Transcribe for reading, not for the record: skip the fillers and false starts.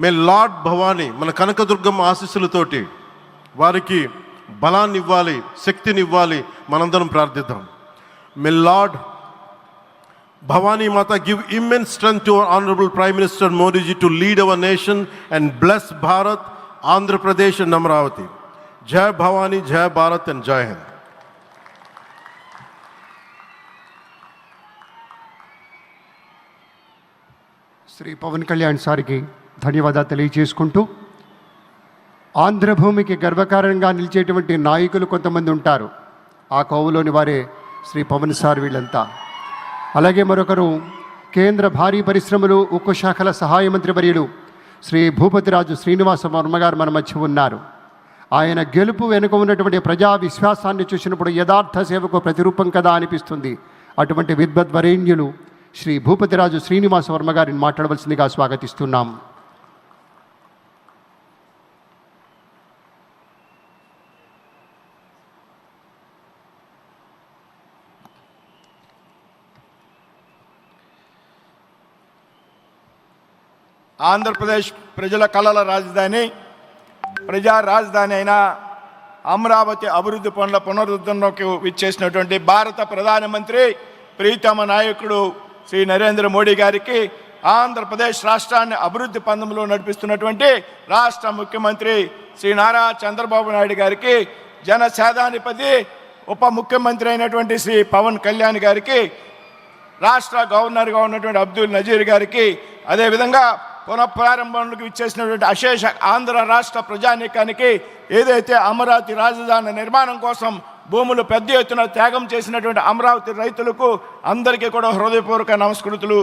మే lord Bhavani మన కనకదుర్గమ్మ ఆశీస్సులతోటి వారికి బలాన్ని ఇవ్వాలి, శక్తిని ఇవ్వాలి. మనందరం ప్రార్థిద్దాం. మే lord Bhavani Mata give immense strength to our Honorable Prime Minister Modi ji to lead our nation and bless Bharat, Andhra Pradesh and Amravati. Jai Bhavani, Jai Bharat and Jai Hind. Shri Pavan Kalyan సార్కి ధన్యవాదాలు తెలియజేసుకుంటూ, ఆంధ్రభూమికి గర్వకారణంగా నిలిచేటువంటి నాయకులు కొంతమంది ఉంటారు. ఆ కోవలోని వారే Shri Pawan sir వీళ్ళంతా. అలాగే మరొకరు కేంద్ర భారీ పరిశ్రమలు ఉక్కు శాఖల సహాయ మంత్రి వర్యులు శ్రీ భూపతిరాజు శ్రీనివాస వర్మ గారు మన మధ్య ఉన్నారు. ఆయన గెలుపు వెనుక ఉన్నటువంటి ప్రజా విశ్వాసాన్ని చూసినప్పుడు యథార్థ సేవకు ప్రతిరూపం కదా అనిపిస్తుంది. అటువంటి విద్వద్వరేణ్యులు శ్రీ భూపతిరాజు శ్రీనివాస వర్మ గారిని మాట్లాడవలసిందిగా స్వాగతిస్తున్నాం. ఆంధ్రప్రదేశ్ ప్రజల కళల రాజధాని, ప్రజా రాజధాని అయిన అమరావతి అభివృద్ధి పనుల పునరుద్ధరణకు విచ్చేసినటువంటి భారత ప్రధానమంత్రి ప్రీతమ నాయకుడు శ్రీ నరేంద్ర మోడీ గారికి, ఆంధ్రప్రదేశ్ రాష్ట్రాన్ని అభివృద్ధి పందంలో నడిపిస్తున్నటువంటి రాష్ట్ర ముఖ్యమంత్రి శ్రీ నారా చంద్రబాబు నాయుడు గారికి, జనసేనాధిపతి ఉప ముఖ్యమంత్రి అయినటువంటి శ్రీ పవన్ కళ్యాణ్ గారికి, రాష్ట్ర గవర్నర్గా ఉన్నటువంటి అబ్దుల్ నజీర్ గారికి, అదేవిధంగా పునఃప్రారంభంలోకి ఇచ్చేసినటువంటి అశేష ఆంధ్ర రాష్ట్ర ప్రజానీకానికి, ఏదైతే అమరావతి రాజధాని నిర్మాణం కోసం భూములు పెద్ద ఎత్తున త్యాగం చేసినటువంటి అమరావతి రైతులకు అందరికీ కూడా హృదయపూర్వక నమస్కృతులు